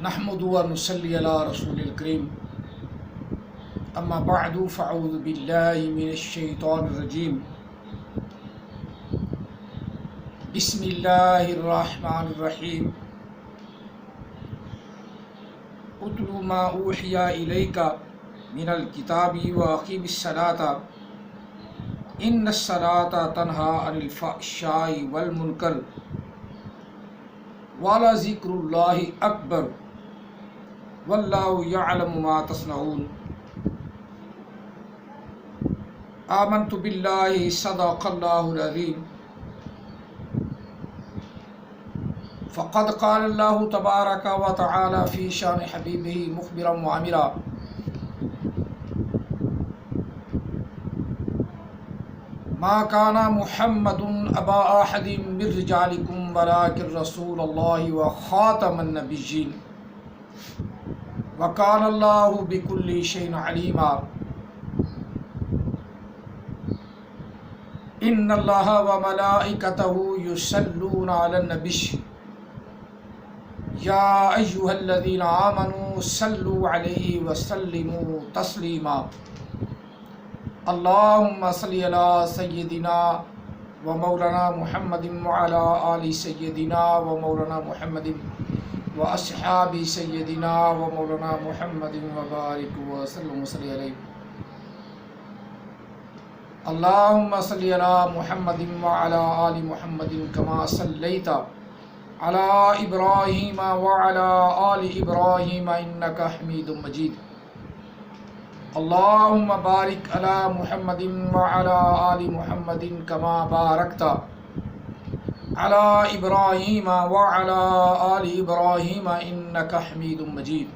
نحمد و نصلی علی رسول الکریم اما بعد فاعوذ باللہ من الشیطان الرجیم بسم اللہ الرحمن الرحیم اتل ما اوحی الیک من الکتاب واقیم الصلاۃ ان الصلاۃ تنہی عن الفحشاء والمنکر ولذکر اللہ اکبر واللہ یعلم ما تصنعون آمنت باللہ صدق اللہ العظیم فقد قال اللہ تبارک و تعالی فی شان حبیبہ مخبرا وعامرا ما كان محمد ابا احد من رجالكم ولكن رسول الله وخاتم النبيين وكان الله بكل شيء عليما ان الله وملائكته يصلون على النبي يا ايها الذين آمنوا صلوا عليه وسلموا تسليما اللهم صل على سيدنا ومولانا محمد وعلى آل سيدنا ومولانا محمد واصحاب سيدنا ومولانا محمد وبارك وسلم وصلي عليه اللهم صل على محمد وعلى آل محمد كما صليت على إبراهيم وعلى آل إبراهيم إنك حميد مجيد اللهم بارك على محمد وعلى آل محمد كما باركت على إبراهيم وعلى آل إبراهيم إنك حميد مجيد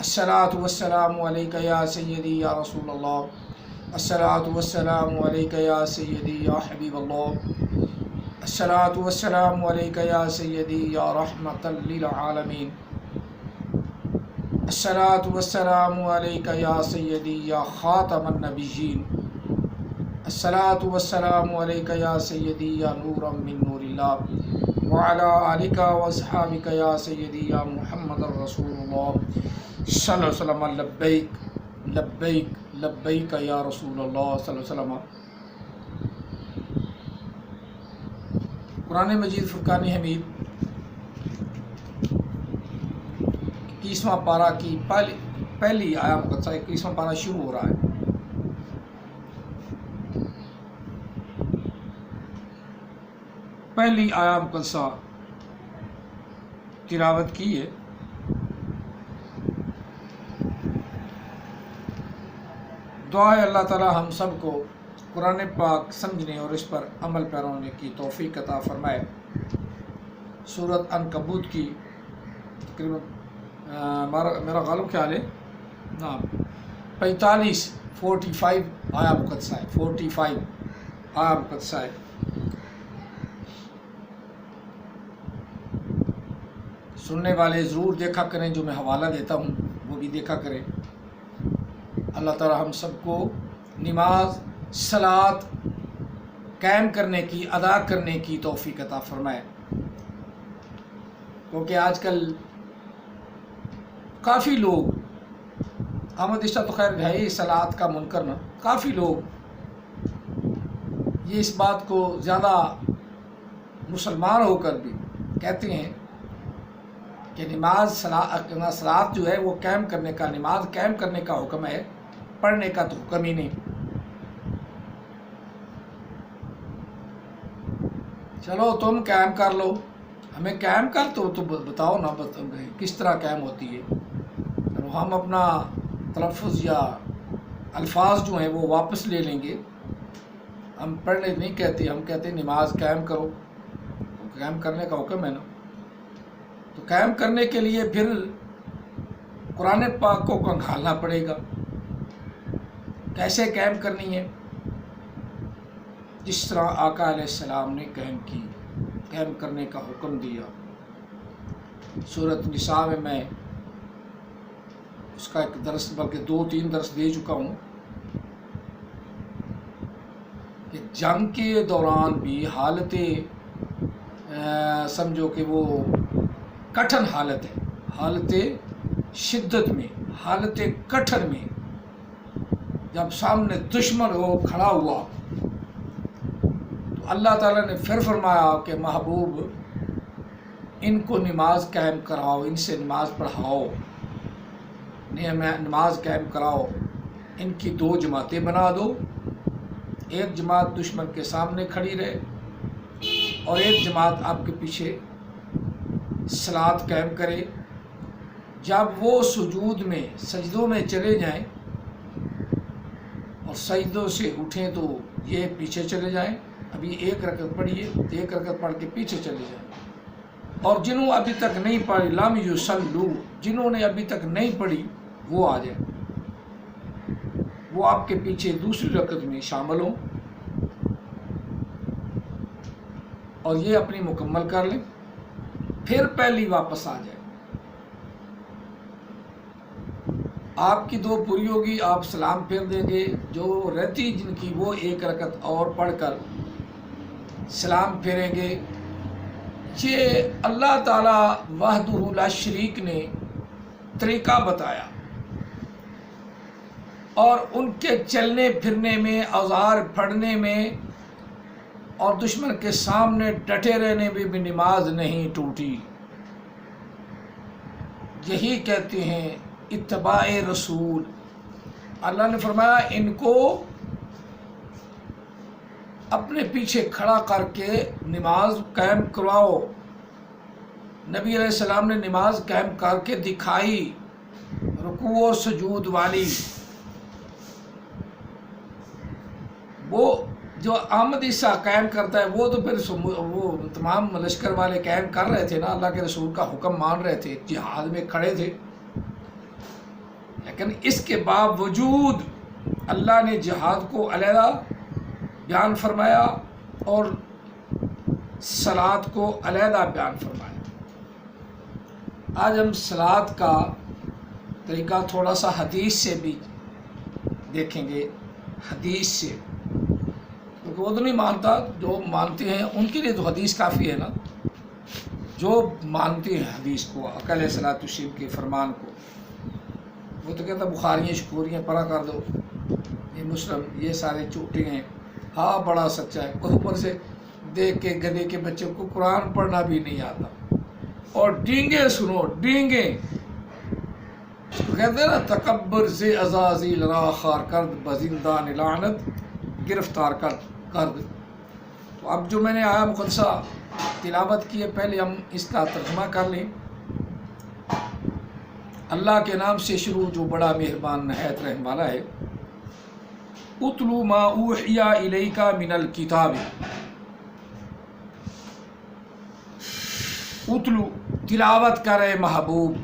الصلاة والسلام عليك يا سيدي يا رسول الله الصلاة والسلام عليك يا سيدي يا حبيب الله الصلاة والسلام عليك يا سيدي يا رحمة للعالمين الصلاة والسلام عليك يا سيدي يا خاتم النبيين الصلاة والسلام عليك يا سيدي يا نورا من نور الله وعلى آلك وأصحابك يا سيدي يا محمد رسول الله صلى الله عليه وسلم لبيك لبيك لبيك يا رسول الله صلى الله عليه وسلم. قرآن مجید فرقان حمید 21واں پارہ کی پہلی آیا مقدسہ 21واں پارہ شروع ہو رہا ہے. پہلی آیا مقدسہ تلاوت کی ہے. دعا ہے اللہ تعالی ہم سب کو قرآن پاک سمجھنے اور اس پر عمل پیرا ہونے کی توفیق عطا فرمائے. سورۃ عنکبوت کی تقریباً میرا غالب خیال ہے 45 آیا مقدسہ ہے. 45 آیا مقدسہ ہے. سننے والے ضرور دیکھا کریں، جو میں حوالہ دیتا ہوں وہ بھی دیکھا کریں. اللہ تعالی ہم سب کو نماز صلاۃ قائم کرنے کی، ادا کرنے کی توفیق عطا فرمائے. کیونکہ آج کل کافی لوگ احمد عشاء تو خیر ہے ہی صلاۃ کا منکر نا، کافی لوگ یہ اس بات کو زیادہ مسلمان ہو کر بھی کہتے ہیں کہ نماز صلاۃ جو ہے وہ قائم کرنے کا، نماز قائم کرنے کا حکم ہے، پڑھنے کا تو حکم ہی نہیں. چلو تم قائم کر لو، ہمیں قائم کر تو بتاؤ نا کس طرح قائم ہوتی ہے. ہم اپنا تلفظ یا الفاظ جو ہیں وہ واپس لے لیں گے. ہم پڑھنے نہیں کہتے، ہم کہتے ہیں نماز قائم کرو. قائم کرنے کا حکم ہے نا، تو قائم کرنے کے لیے پھر قرآن پاک کو کھنگالنا پڑے گا. کیسے قائم کرنی ہے؟ جس طرح آقا علیہ السلام نے قائم کرنے کا حکم دیا. سورۃ نساء میں اس کا ایک درس بلکہ 2-3 درس دے چکا ہوں کہ جنگ کے دوران بھی حالت سمجھو کہ وہ کٹھن حالت ہے، حالت شدت میں، حالت کٹھن میں، جب سامنے دشمن ہو کھڑا ہوا تو اللہ تعالیٰ نے پھر فرمایا کہ محبوب ان کو نماز قائم کراؤ، ان سے نماز پڑھاؤ، نماز قائم کراؤ، ان کی 2 جماعتیں بنا دو، ایک جماعت دشمن کے سامنے کھڑی رہے اور ایک جماعت آپ کے پیچھے صلاۃ قائم کرے۔ جب وہ سجود میں، سجدوں میں چلے جائیں اور سجدوں سے اٹھیں تو یہ پیچھے چلے جائیں، ابھی 1 رکعت پڑھیے، 1 رکعت پڑھ کے پیچھے چلے جائیں، اور جنہوں ابھی تک نہیں پڑھی لم یصلوا، جنہوں نے ابھی تک نہیں پڑھی وہ آ جائیں، وہ آپ کے پیچھے دوسری رکعت میں شامل ہوں اور یہ اپنی مکمل کر لیں، پھر پہلی واپس آ جائیں۔ آپ کی 2 پوری ہوگی، آپ سلام پھیر دیں گے، جو رہتی جن کی وہ 1 رکعت اور پڑھ کر سلام پھیریں گے۔ یہ اللہ تعالی وحدہ لا شریک نے طریقہ بتایا، اور ان کے چلنے پھرنے میں، اوزار پھڑنے میں اور دشمن کے سامنے ڈٹے رہنے میں بھی نماز نہیں ٹوٹی۔ یہی کہتے ہیں اتباع رسول۔ اللہ نے فرمایا ان کو اپنے پیچھے کھڑا کر کے نماز قائم کرواؤ۔ نبی علیہ السلام نے نماز قائم کر کے دکھائی، رکوع و سجود والی۔ وہ جو احمد عیسیٰ قائم کرتا ہے وہ تو پھر وہ تمام لشکر والے قائم کر رہے تھے نا، اللہ کے رسول کا حکم مان رہے تھے، جہاد میں کھڑے تھے، لیکن اس کے باوجود اللہ نے جہاد کو علیحدہ بیان فرمایا اور صلاۃ کو علیحدہ بیان فرمایا۔ آج ہم صلاۃ کا طریقہ تھوڑا سا حدیث سے بھی دیکھیں گے، حدیث سے، کیونکہ وہ تو نہیں مانتا، جو مانتے ہیں ان کے لیے تو حدیث کافی ہے نا، جو مانتے ہیں حدیث کو، آقا علیہ الصلوۃ والتسلیم کے فرمان کو، وہ تو کہتا بخاریاں شکوریاں پڑھا کر دو، یہ مسلم، یہ سارے جھوٹے ہیں، ہاں بڑا سچا ہے، اوپر سے دیکھ کے گدے کے بچوں کو قرآن پڑھنا بھی نہیں آتا، اور ڈینگے سنو، ڈینگے تو کہتے ہیں نا تکبر سے عزازیل را خار کرد، بزندان لعنت گرفتار کرد۔ تو اب جو میں نے آیا مقدسہ تلاوت کی ہے، پہلے ہم اس کا ترجمہ کر لیں۔ اللہ کے نام سے شروع جو بڑا مہربان نہایت رحم والا ہے۔ اتلو ما اوحی الیک من الکتاب، اتلو تلاوت کرے محبوب،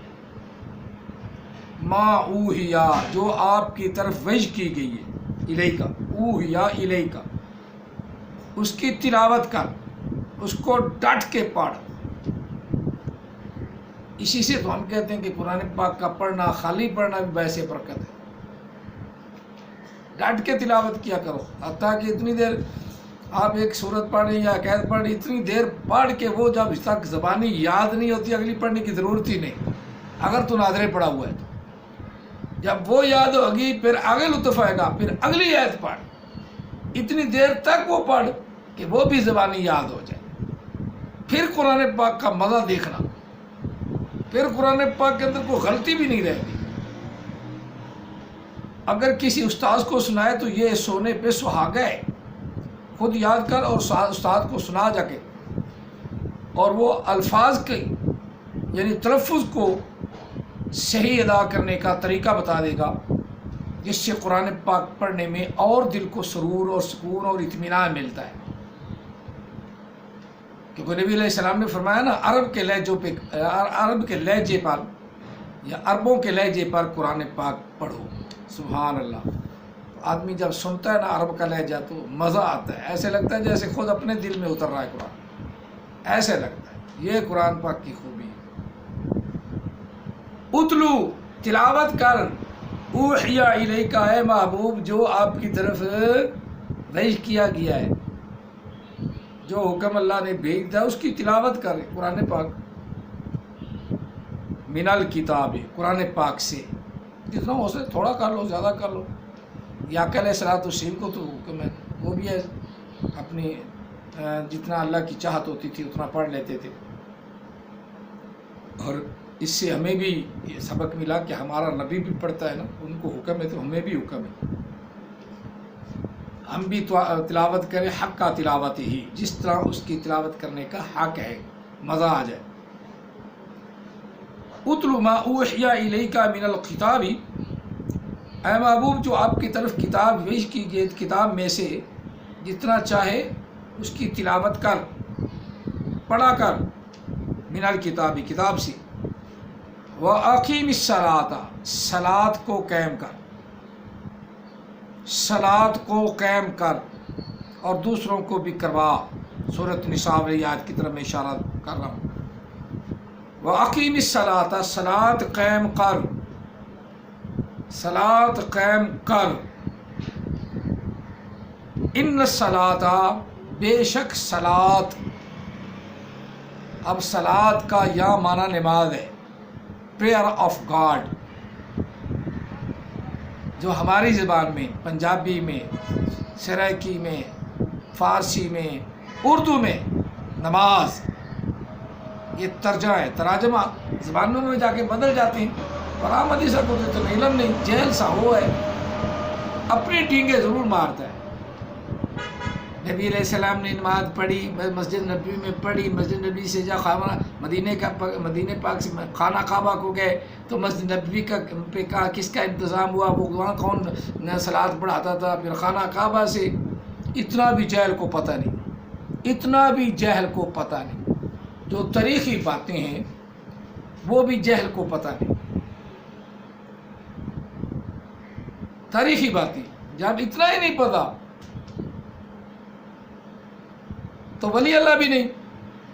ما اوحی جو آپ کی طرف وحی کی گئی ہے، الیک اوحی الیک، اس کی تلاوت کر، اس کو ڈٹ کے پڑھ۔ اسی سے تو ہم کہتے ہیں کہ قرآن پاک کا پڑھنا، خالی پڑھنا بھی باعث برکت ہے، ڈٹ کے تلاوت کیا کرو، حتیٰ کہ اتنی دیر آپ ایک سورت پڑھ رہی یا عقائد پڑھ رہی، اتنی دیر پڑھ کے وہ جب تک زبانی یاد نہیں ہوتی اگلی پڑھنے کی ضرورت ہی نہیں، اگر تو ناظرے پڑھا ہوا ہے تو جب وہ یاد ہوگی پھر آگے لطف آئے گا، پھر اگلی آیت پڑھ، اتنی دیر تک وہ پڑھ کہ وہ بھی زبانی یاد ہو جائے، پھر قرآن پاک کا مزہ دیکھنا، پھر قرآن پاک کے اندر کوئی غلطی بھی نہیں رہے گی۔ اگر کسی استاذ کو سنائے تو یہ سونے پہ سہاگا ہے، خود یاد کر اور استاد کو سنا جا کے، اور وہ الفاظ کے یعنی تلفظ کو صحیح ادا کرنے کا طریقہ بتا دے گا، جس سے قرآن پاک پڑھنے میں اور دل کو سرور اور سکون اور اطمینان ملتا ہے۔ کیونکہ نبی علیہ السلام نے فرمایا نا، عرب کے لہجوں پہ، عرب کے لہجے پر یا عربوں کے لہجے پر قرآن پاک پڑھو۔ سبحان اللہ۔ آدمی جب سنتا ہے نا عرب کا لہجہ تو مزہ آتا ہے، ایسے لگتا ہے جیسے خود اپنے دل میں اتر رہا ہے قرآن، ایسے لگتا ہے۔ یہ قرآن پاک کی خوبی ہے۔ اتلو تلاوت کر، اوحی الیک اے محبوب، جو آپ کی طرف وحی کیا گیا ہے، جو حکم اللہ نے بھیج دیا اس کی تلاوت کر، قرآن پاک من الکتاب، قرآن پاک سے، جتنا ہو سکے تھوڑا کر لو، زیادہ کر لو۔ یعقوب علیہ السلام کو تو حکم ہے، وہ بھی ہے اپنی جتنا اللہ کی چاہت ہوتی تھی اتنا پڑھ لیتے تھے۔ اور اس سے ہمیں بھی یہ سبق ملا کہ ہمارا نبی بھی پڑھتا ہے نا، ان کو حکم ہے تو ہمیں بھی حکم ہے، ہم بھی تلاوت کریں حق کا تلاوت ہی، جس طرح اس کی تلاوت کرنے کا حق ہے، مزہ آ جائے۔ اتل ما اوحی الیک من الکتاب، اے محبوب جو آپ کی طرف کتاب پیش کی گئی کتاب میں سے جتنا چاہے اس کی تلاوت کر، پڑھا کر، من الکتاب، کتاب سے، وَأَقِيمِ الصَّلَاةَ، صلاۃ کو قائم کر، صلاۃ کو قائم کر اور دوسروں کو بھی کروا۔ سورۃ نساء والی آیت کی طرف میں اشارہ کر رہا ہوں۔ وَأَقِيمِ الصَّلَاةَ، صلاۃ قائم کر، صلاۃ قائم کر۔ ان الصلاۃ، بے شک صلاۃ، اب صلاۃ کا یا معنی نماز ہے، پریئر آف گاڈ، جو ہماری زبان میں، پنجابی میں، سرائکی میں، فارسی میں، اردو میں نماز، یہ ترجمہ ہے، تراجمہ زبانوں میں جا کے بدل جاتے ہیں، اور عام حدیثہ کو تو علم نہیں، جہل سا وہ ہے، اپنی ٹینگیں ضرور مارتا ہے۔ نبی علیہ السلام نے نماز پڑھی، مسجد نبوی میں پڑھی، مسجد نبوی سے جا مدینہ پاک سے خانہ کعبہ کو گئے تو مسجد نبوی کا پہ کس کا انتظام ہوا، وہ وہاں کون صلاۃ پڑھاتا تھا، پھر خانہ کعبہ سے، اتنا بھی جہل کو پتہ نہیں، اتنا بھی جہل کو پتہ نہیں، جو تاریخی باتیں ہیں وہ بھی جہل کو پتہ نہیں، تاریخی باتیں جب اتنا ہی نہیں پتہ تو ولی اللہ بھی نہیں،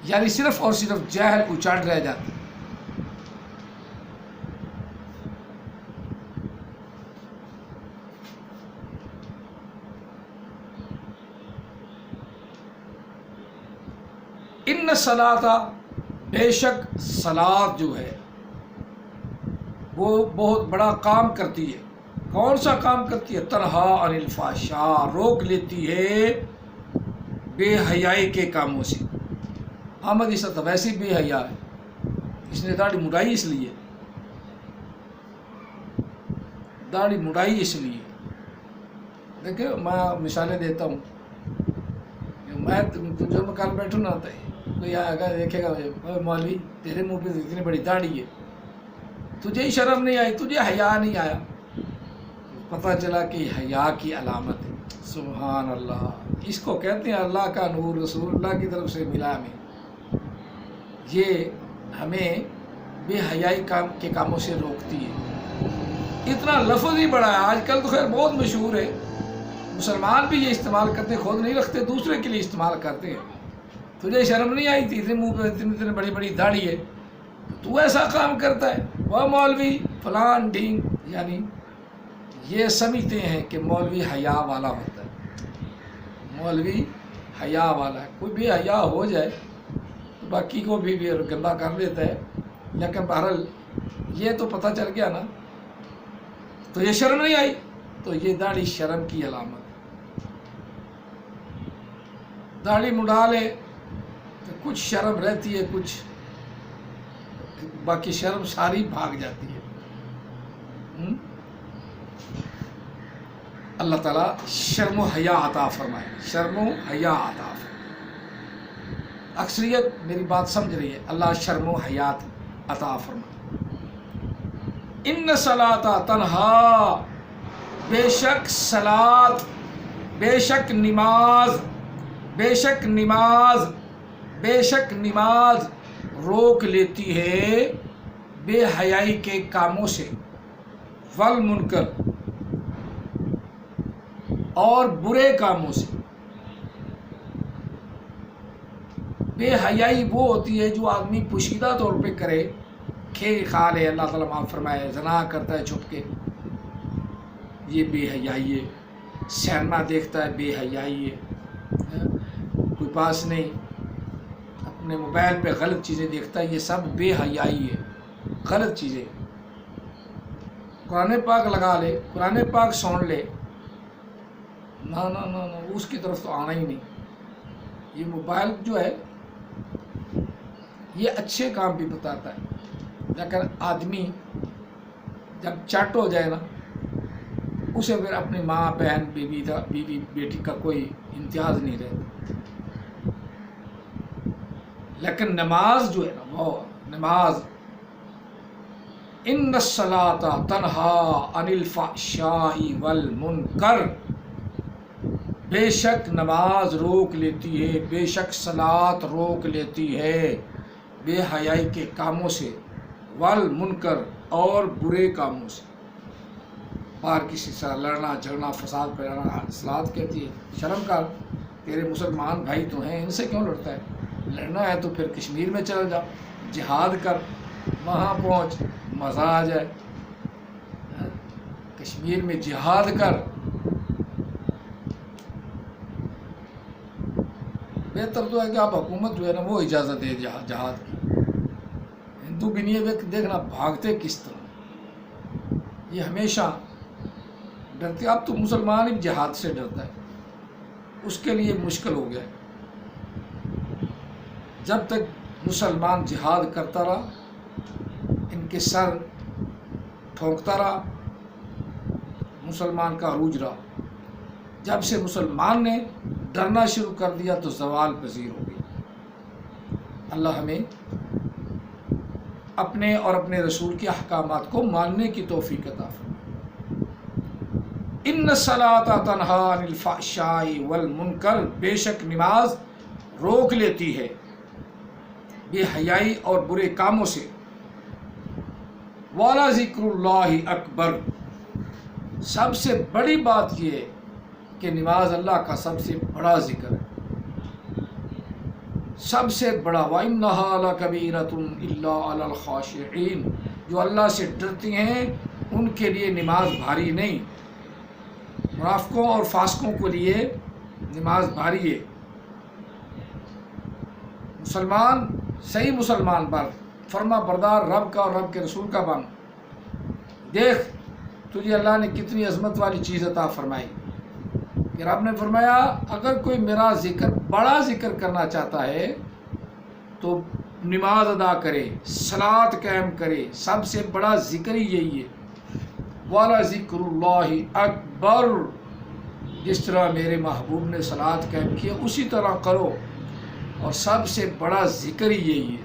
یعنی صرف اور صرف جہل اچاٹ رہ جاتے۔ ان الصلاۃ، بے شک صلاۃ جو ہے وہ بہت بڑا کام کرتی ہے۔ کون سا کام کرتی ہے؟ تنہا عن الفحشاء، روک لیتی ہے بے حیائی کے کاموں سے۔ احمد عیسیٰ تو ویسے ہی بے حیا ہے، اس نے داڑھی مڈائی اس لیے، داڑھی مڈائی اس لیے۔ دیکھیں میں مثالیں دیتا ہوں، میں جو میں کل بیٹھوں نہ کوئی آئے گا دیکھے گا، مولوی تیرے منہ پہ اتنی بڑی داڑھی ہے، تجھے ہی شرم نہیں آئی، تجھے حیا نہیں آیا، پتہ چلا کہ حیا کی علامت ہے۔ سبحان اللہ، اس کو کہتے ہیں اللہ کا نور، رسول اللہ کی طرف سے ملا ہمیں، یہ ہمیں بے حیائی کے کاموں سے روکتی ہے۔ اتنا لفظ ہی بڑا ہے، آج کل تو خیر بہت مشہور ہے، مسلمان بھی یہ استعمال کرتے، خود نہیں رکھتے، دوسرے کے لیے استعمال کرتے ہیں۔ تجھے شرم نہیں آئی، تیرے منہ پہ اتنی بڑی بڑی داڑھی ہے، تو ایسا کام کرتا ہے، وہ مولوی فلان ڈھینگ، یعنی یہ سمجھتے ہیں کہ مولوی حیا والا ہوتا ہے، مولوی حیا والا ہے۔ کوئی بھی حیا ہو جائے تو باقی کو بھی گندا کر دیتا ہے، لیکن بہرحال یہ تو پتہ چل گیا نا، تو یہ شرم نہیں آئی، تو یہ داڑھی شرم کی علامت، داڑھی مڈا لے تو کچھ شرم رہتی ہے، کچھ باقی شرم ساری بھاگ جاتی ہے۔ اللہ تعالیٰ شرم و حیا عطا فرمائے، شرم و حیا عطا فرمائے۔ اکثریت میری بات سمجھ رہی ہے، اللہ شرم و حیات عطا فرمائے۔ ان صلاۃ تنہا، بے شک صلاۃ، بے شک نماز، بے شک نماز، بے شک نماز روک لیتی ہے بے حیائی کے کاموں سے، والمنکر، اور برے کاموں سے۔ بے حیائی وہ ہوتی ہے جو آدمی پوشیدہ طور پہ کرے، کھیل کھال ہے، اللہ تعالیٰ معاف فرمائے، زنا کرتا ہے چھپ کے، یہ بے حیائی ہے، سینما دیکھتا ہے، بے حیائی ہے، کوئی پاس نہیں، اپنے موبائل پہ غلط چیزیں دیکھتا ہے، یہ سب بے حیائی ہے۔ غلط چیزیں. قرآن پاک لگا لے، قرآن پاک سن لے، نہ نہ نہ نہ اس کی طرف تو آنا ہی نہیں. یہ موبائل جو ہے یہ اچھے کام بھی بتاتا ہے، لیکن آدمی جب چٹ ہو جائے نا اسے پھر اپنی ماں بہن بیوی بیٹی کا کوئی امتیاز نہیں رہتا. لیکن نماز جو ہے نا وہ نماز، ان الصلاۃ تنہی عن الفحشاء والمنکر، بے شک نماز روک لیتی ہے، بے شک صلاۃ روک لیتی ہے بے حیائی کے کاموں سے، والمنکر اور برے کاموں سے. باہر کسی سے لڑنا جھگڑنا فساد پھیلانا صلاۃ کہتی ہے شرم کر، تیرے مسلمان بھائی تو ہیں، ان سے کیوں لڑتا ہے؟ لڑنا ہے تو پھر کشمیر میں چل جا، جہاد کر، وہاں پہنچ مزہ آ جائے. کشمیر میں جہاد کر. بہتر تو ہے کہ آپ حکومت جو ہے نا وہ اجازت دے جہاد کی. ہندو بھی نہیں ہے دیکھنا بھاگتے کس طرح، یہ ہمیشہ ڈرتے. اب تو مسلمان ہی جہاد سے ڈرتا ہے، اس کے لیے مشکل ہو گیا ہے. جب تک مسلمان جہاد کرتا رہا، ان کے سر ٹھوکتا رہا، مسلمان کا عروج رہا. جب سے مسلمان نے ڈرنا شروع کر دیا تو زوال پذیر ہو گئی. اللہ ہمیں اپنے اور اپنے رسول کے احکامات کو ماننے کی توفیق عطا فرمائے. ان الصلاۃ تنہی عن الفحشاء والمنکر، بے شک نماز روک لیتی ہے بے حیائی اور برے کاموں سے. والا ذکر اللہ اکبر، سب سے بڑی بات یہ ہے کہ نماز اللہ کا سب سے بڑا ذکر ہے، سب سے بڑا. وَإِنَّهَا لَكَبِيرَةٌ إِلَّا عَلَى الْخَاشِعِينَ، جو اللہ سے ڈرتی ہیں ان کے لیے نماز بھاری نہیں، منافقوں اور فاسقوں کے لیے نماز بھاری ہے. مسلمان صحیح مسلمان پر فرما بردار رب کا اور رب کے رسول کا بن. دیکھ تجھے اللہ نے کتنی عظمت والی چیز عطا فرمائی کہ رب نے فرمایا اگر کوئی میرا ذکر بڑا ذکر کرنا چاہتا ہے تو نماز ادا کرے، صلاۃ قائم کرے. سب سے بڑا ذکر ہی یہی ہے. والا ذکر اللہ اکبر، جس طرح میرے محبوب نے صلاۃ قائم کی اسی طرح کرو، اور سب سے بڑا ذکر ہی یہی ہے.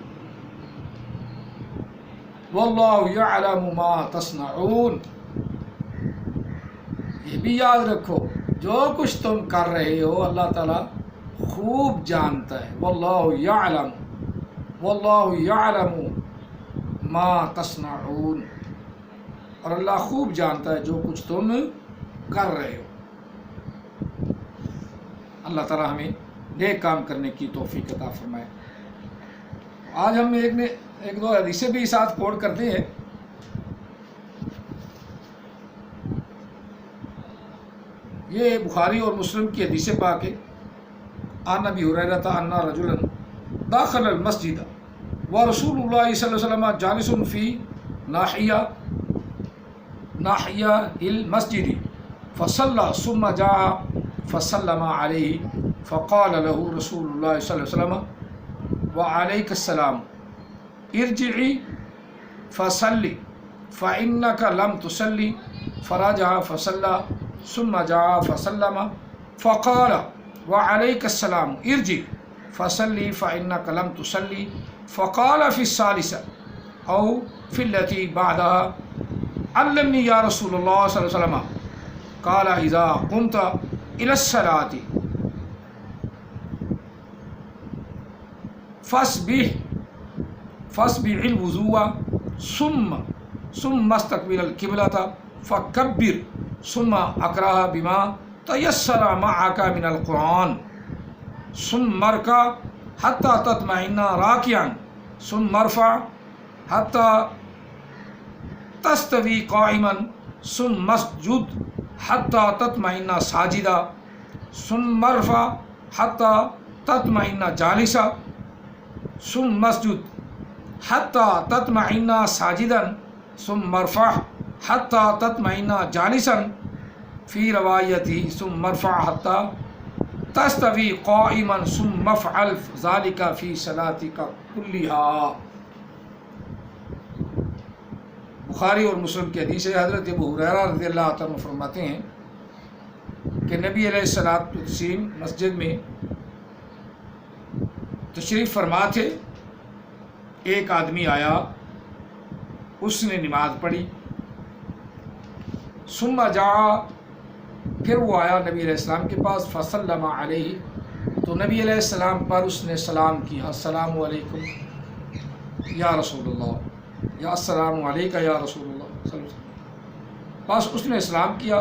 واللہ یعلم ما تصنعون، یہ بھی یاد رکھو جو کچھ تم کر رہے ہو اللہ تعالیٰ خوب جانتا ہے. واللہ یعلم ما تصنعون، اور اللہ خوب جانتا ہے جو کچھ تم کر رہے ہو. اللہ تعالیٰ ہمیں نیک کام کرنے کی توفیق عطا فرمائے. آج ہم ایک دو حدیثیں بھی ساتھ کوٹ کرتے ہیں. یہ بخاری اور مسلم کی حدیث پاک ہے. عن ابی ہریرہ ان رجلا داخل المسجد ورسول اللہ صلی اللہ علیہ وسلم جالس فی ناحیہ المسجد فصلى ثم جاء فسلم علیہ فقال له رسول اللہ صلی اللہ علیہ وسلم وعلیک السلام ارجعی فصلی فإنک لم تصلی فرجع فصلى ثم جاء فسلم فقال وعلیک السلام ارجع فصلی فإنک لم تصلی فقال فی الثالثة او فی التي بعدها علمنی یا رسول اللہ صلی اللہ علیہ وسلم قال اذا قمت الى الصلاة فاسبغ الوضوء ثم استقبل القبلة فكبر ثم اقرأ بما تيسر معك من القرآن ثم اركع حتى تطمئن راكعا ثم ارفع حتى تستوي قائما ثم اسجد حتى تطمئن ساجدا ثم ارفع حتى تطمئن جالسا ثم اسجد حتی تطمئن ساجدا ثم ارفع حتی تطمئن جالسا فی روایتی ثم ارفع حتی تستوی قائما ثم افعل ذلك فی صلاتک کلھا۔ بخاری اور مسلم کی حدیث ہے، حضرت ابو ہریرہ رضی اللہ عنہ فرماتے ہیں کہ نبی علیہ الصلوۃ والتسلیم مسجد میں تشریف فرما تھے، ایک آدمی آیا، اس نے نماز پڑھی، ثم جاء، پھر وہ آیا نبی علیہ السلام کے پاس، فسلم علیہ، تو نبی علیہ السلام پر اس نے سلام کیا، السلام علیکم یا رسول اللہ، یا السلام علیکہ یا رسول اللہ صلی اللہ علیہ وسلم، بس اس نے سلام کیا،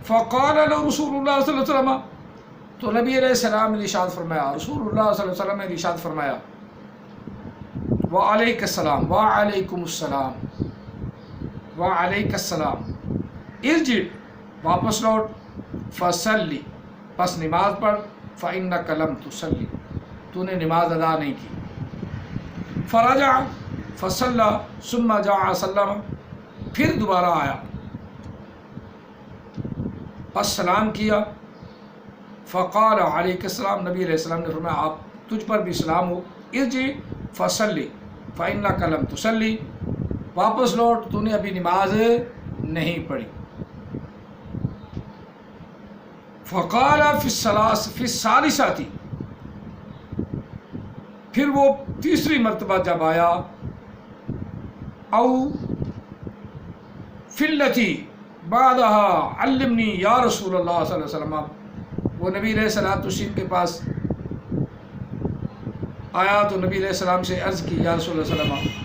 فقال له رسول اللہ صلی اللہ علیہ وسلم، تو نبی علیہ السلام نے ارشاد فرمایا، رسول اللہ صلی اللہ علیہ وسلم نے ارشاد فرمایا، وعلیک السلام وعلیکم السلام وعلیک السلام، ارجع، واپس لوٹ، فصلی، پس نماز پڑھ، فإنک لم تصلی، تو نے نماز ادا نہیں کی، فرجع فصلی ثم جاء سلم، پھر دوبارہ آیا، پس سلام کیا، فقال علیک السلام، نبی علیہ السلام نے فرمایا آپ تجھ پر بھی سلام ہو، ارجع فصلی فإنک لم تصلی، واپس لوٹ، تو نے ابھی نماز نہیں پڑھی، فقال فی الثالثۃ، پھر وہ تیسری مرتبہ جب آیا، او فی التی بعدها علمنی یا رسول اللہ صلی اللہ علیہ وسلم، وہ نبی علیہ الصلوۃ والتسلیم کے پاس آیا تو نبی علیہ السلام سے عرض کی، یا رسول اللہ صلی اللہ علیہ وسلم،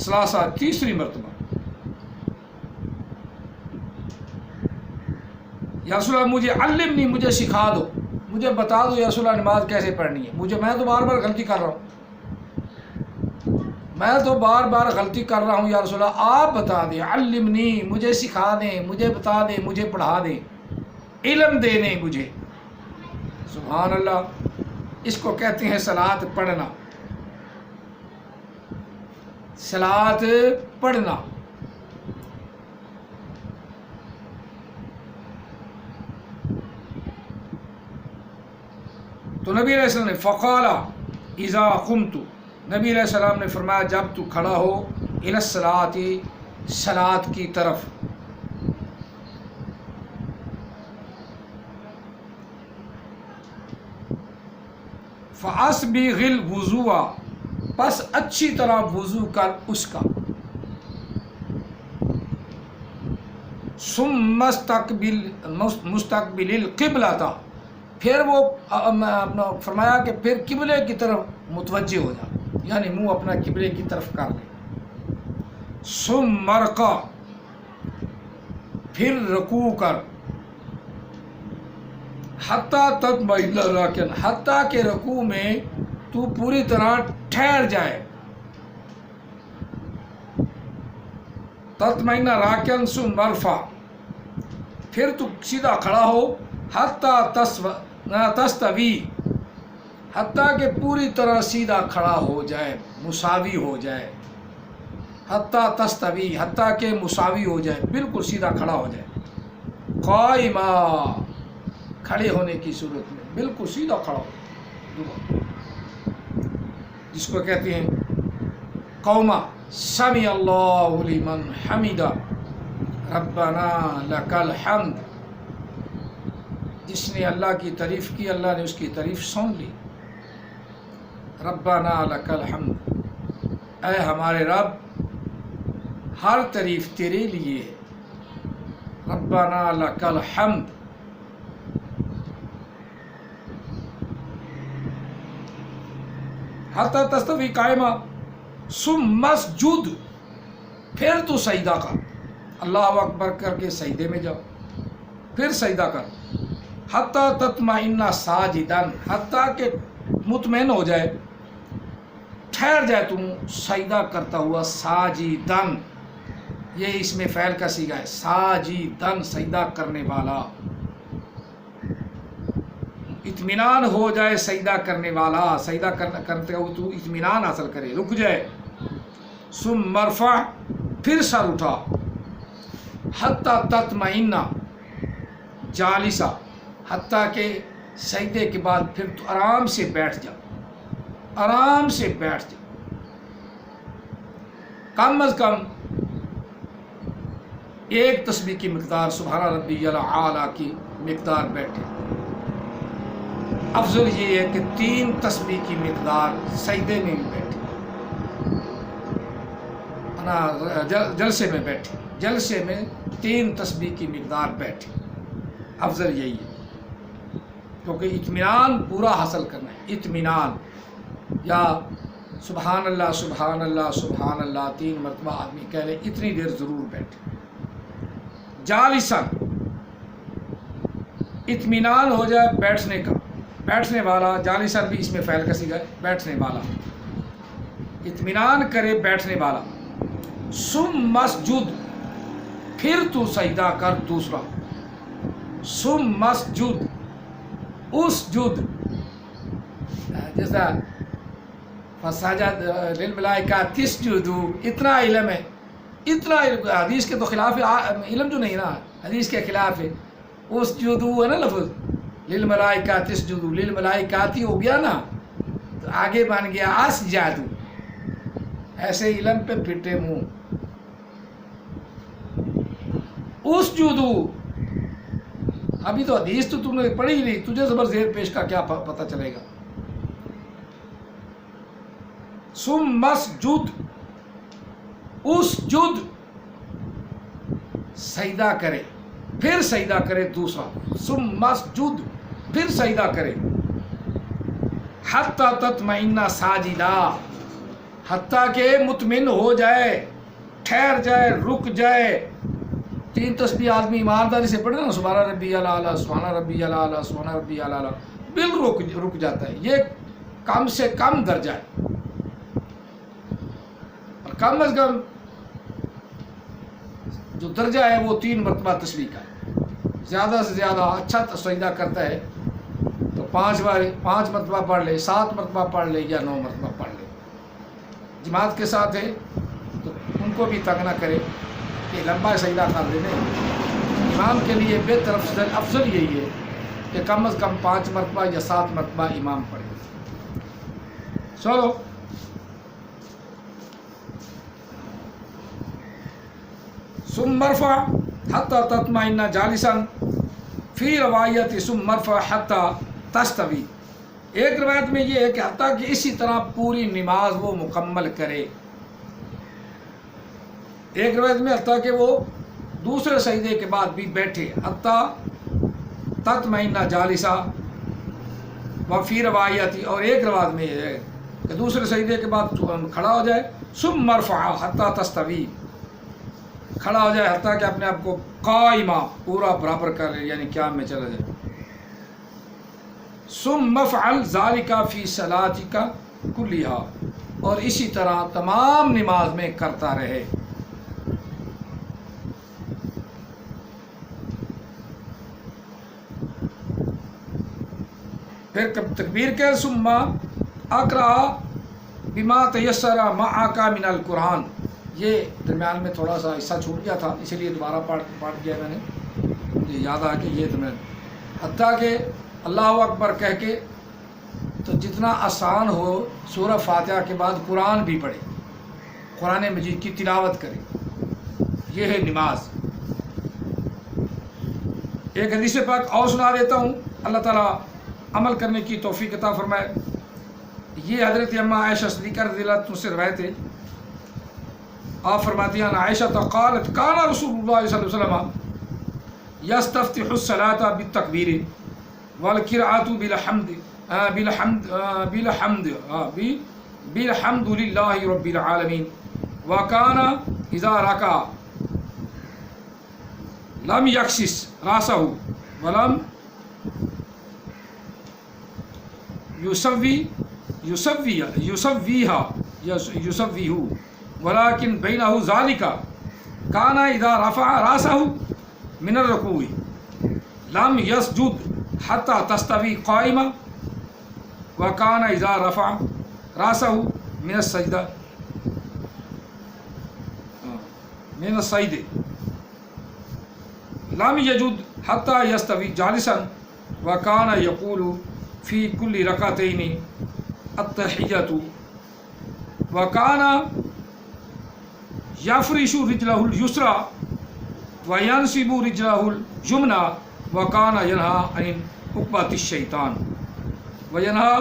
ثلاثہ، تیسری مرتبہ، یا رسول اللہ مجھے علمنی، مجھے سکھا دو، مجھے بتا دو یا رسول اللہ نماز کیسے پڑھنی ہے، میں تو بار بار غلطی کر رہا ہوں، میں تو بار بار غلطی کر رہا ہوں، یا رسول اللہ آپ بتا دیں، علمنی، مجھے سکھا دیں، مجھے بتا دیں، مجھے پڑھا دیں، علم دے دیں مجھے۔ سبحان اللہ، اس کو کہتے ہیں صلاۃ پڑھنا، صلاۃ پڑھنا۔ تو نبی علیہ السلام نے فقال اذا قمت، نبی علیہ السلام نے فرمایا جب تو کھڑا ہو، الی الصلاۃ، صلاۃ کی طرف، فاسبغ الوضوء، پس اچھی طرح وضو کر اس کا، ثم مستقبل القبلۃ، پھر وہ فرمایا کہ پھر قبلے کی طرف متوجہ ہو جا، یعنی منہ اپنا قبلے کی طرف کر لے، ثم ارکع، پھر رکوع کر، حتیٰ تطمئن راکعا، حتیٰ کہ رکوع میں تو پوری طرح ٹھہر جائے، تطمئن راکعا ثم ارفع، پھر تو سیدھا کھڑا ہو، حتیٰ تستوی، حتیٰ کہ پوری طرح سیدھا کھڑا ہو جائے، مساوی ہو جائے، حتیٰ تستوی، حتیٰ کہ مساوی ہو جائے، بالکل سیدھا کھڑا ہو جائے، قائما، کھڑے ہونے کی صورت میں بالکل سیدھا کھڑا ہو، جس کو کہتے ہیں قوما سمع اللہ لمن حمدہ ربنا لک الحمد، جس نے اللہ کی تعریف کی، اللہ نے اس کی تعریف سن لی، ربنا لک الحمد، اے ہمارے رب ہر تعریف تیرے لیے ہے، ربنا لک الحمد۔ حتی تستوی قائمہ، ثم اسجد، پھر تو سجدہ کر، اللہ اکبر کر کے سجدے میں جاؤ، پھر سجدہ کر، حتی تطمئن ساجدا، حتیٰ کہ مطمئن ہو جائے، ٹھہر جائے تم سجدہ کرتا ہوا، ساجدن، یہ اس میں فعل کا صیغہ ہے، ساجدن، سجدہ کرنے والا، اطمینان ہو جائے سجدہ کرنے والا، سجدہ کرتے ہوئے تو اطمینان حاصل کرے، رک جائے. ثم مرفع، پھر سر اٹھا، حتیٰ تطمئن جالسا، حتیٰ کہ سجدے کے بعد پھر تو آرام سے بیٹھ جا، آرام سے بیٹھ جا. کم از کم ایک تسبیح کی مقدار سبحان ربی الاعلیٰ کی مقدار بیٹھے. افضل یہ ہے کہ 3 تسبیح کی مقدار سجدے میں بھی بیٹھے، جلسے میں بیٹھے، جلسے میں 3 تسبیح کی مقدار بیٹھے. افضل یہی ہے، کیونکہ اطمینان پورا حاصل کرنا ہے. اطمینان، یا سبحان اللہ سبحان اللہ سبحان اللہ 3 مرتبہ آدمی کہہ لے، اتنی دیر ضرور بیٹھے. جالسن، اطمینان ہو جائے بیٹھنے کا، بیٹھنے والا. جالسن بھی اس میں فعل کا صیغہ ہے، بیٹھنے والا، اطمینان کرے بیٹھنے والا. ثم مسجد، پھر تو سجدہ کر دوسرا. ثم مسجد، اسجد، جیسا فسجد للملائکہ تسجدوا، اتنا علم ہے، اتنا علم. حدیث کے تو خلاف ہے، علم جو نہیں نا، حدیث کے خلاف ہے. اسجدوا ہے نا لفظ، للملائکہ تسجدوا، للملائکاتی ہو گیا نا، تو آگے بن گیا اسجدوا. ایسے علم پہ پھٹے منہ. اسجدوا، ابھی تو حدیث تو تم نے پڑھی ہی نہیں، تجھے زبر زیر پیش کا کیا پتہ چلے گا. ثم مسجد، اسجد، سجدہ کرے، پھر سجدہ کرے دوسرا. ثم مسجد، پھر سجدہ کرے. حتی تطمئن ساجدا، حتیٰ کہ مطمئن ہو جائے، ٹھہر جائے، رک جائے. 3 تسبیح آدمی ایمانداری سے پڑھے نا، سبحان ربی الاعلیٰ سبحان ربی الاعلیٰ سبحان ربی الاعلیٰ، بالکل رک جاتا ہے. یہ کم سے کم درجہ ہے، اور کم از کم جو درجہ ہے وہ 3 مرتبہ تسبیح کا ہے. زیادہ سے زیادہ اچھا سجدہ کرتا ہے تو 5 مرتبہ پڑھ لے، 7 مرتبہ پڑھ لے، یا 9 مرتبہ پڑھ لے. جماعت کے ساتھ ہے تو ان کو بھی تنگ نہ کرے کہ لمبا سجدہ کر دینے. امام کے لیے بہتر افضل یہی ہے کہ کم از کم 5 مرتبہ یا 7 مرتبہ امام پڑھے. چلو ثم مرفع حتی تطمئن جالسا، فی روایت ثم مرفع حتی تستوی. ایک روایت میں یہ ہے کہ حتیٰ کہ اسی طرح پوری نماز وہ مکمل کرے. ایک روایت میں حتیٰ کہ وہ دوسرے سجدے کے بعد بھی بیٹھے، حتیٰ تطمئن جالسا. وفی روایتی، اور ایک روایت میں یہ ہے کہ دوسرے سجدے کے بعد کھڑا ہو جائے. ثم مرفع حتیٰ تستوی، کھڑا ہو جائے حتیٰ کہ اپنے آپ کو قائمہ پورا برابر کر لے، یعنی قیام میں چلا جائے. ثم مفعل ذالک فی صلاتک کلیہا، اور اسی طرح تمام نماز میں کرتا رہے. پھر تکبیر کے ثم اقرأ بما تیسر معک من القرآن. یہ درمیان میں تھوڑا سا حصہ چھوٹ گیا تھا، اسی لیے دوبارہ پڑھ دیا میں نے. مجھے یاد آ کہ یہ تو میں حتیٰ کہ اللہ اکبر کہہ کے تو جتنا آسان ہو سورہ فاتحہ کے بعد قرآن بھی پڑھے، قرآن مجید کی تلاوت کرے. یہ ہے نماز. ایک حدیث پاک اور سنا دیتا ہوں، اللہ تعالیٰ عمل کرنے کی توفیق عطا فرمائے. یہ حضرت اماں عائشہ صدیقہ رضی اللہ عنہا سے روایت ہے. آپ فرماتی ہیں عائشہ قالت کان رسول اللہ صلی اللہ علیہ وسلم یستفتح الصلاۃ بالتکبیر والقراءۃ بالحمد بالحمد للہ رب العالمین، وکان اذا رکع لم یکسس راسہ ولم یسویہ ولكن بینہ ذالک کان اذا رفع راسہ من الرکوع لم یسجد حتی تستوی قائما وکان اذا رفع راسہ من السجدہ من الصعید لم یجد حتی یستوی جالسا وکان یقول فی کل رکعتین التحیۃ وکان یفرش رجلہ الیسری وینصب رجلہ الیمنی وکان ینہی عن عقبۃ الشیطان وینہی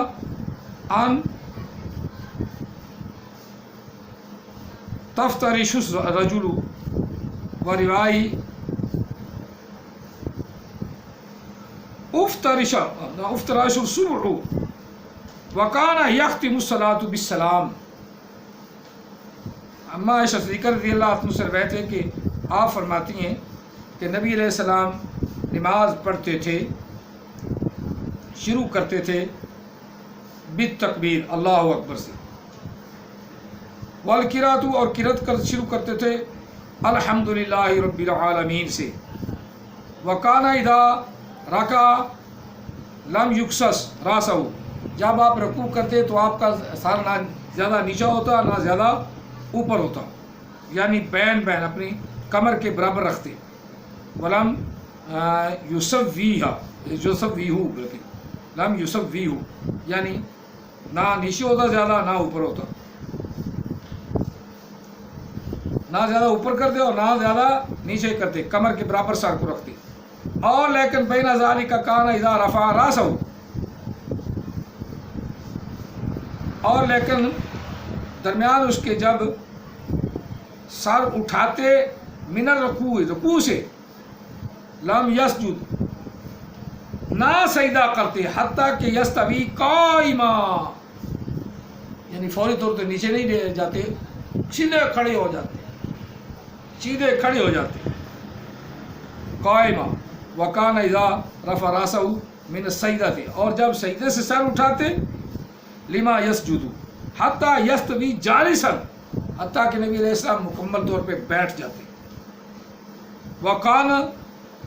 عن تفترش الرجل وروائی افترش الصبح وکان یختم الصلاۃ بالسلام. اما عائشہ صدیقہ رضی اللہ عنہ سے روایت ہے کہ آپ فرماتی ہیں کہ نبی علیہ السلام نماز پڑھتے تھے، شروع کرتے تھے بالتکبیر اللہ اکبر سے، والقراۃ اور قرات شروع کرتے تھے الحمدللہ رب العالمین سے، وکان اذا رکع لم یکسس راسہ، جب آپ رکوع کرتے تو آپ کا سر نہ زیادہ نیچا ہوتا نہ زیادہ اوپر ہوتا، یعنی بین بین اپنی کمر کے برابر رکھتے. ولم یسویہ بلکہ لم یسویہ یعنی نہ نیچے ہوتا زیادہ نہ اوپر ہوتا، نہ زیادہ اوپر کرتے اور نہ زیادہ نیچے کرتے، کمر کے برابر سر کو رکھتے. اور لیکن بین ذالک کان اذا رفع راسہ، اور لیکن درمیان اس کے جب سر اٹھاتے من الرکوع رکوع سے، لم یسجد نہ سجدہ کرتے حتیٰ کہ یستوی قائما، یعنی فوری طور پہ نیچے نہیں جاتے، سیدھے کھڑے ہو جاتے قائما. وکان اذا رفع راسہ من السجدہ، اور جب سجدے سے سر اٹھاتے لما یسجد حتی یستوی جالسا، حتیٰ کہ نبی علیہ السلام مکمل طور پہ بیٹھ جاتے. وکان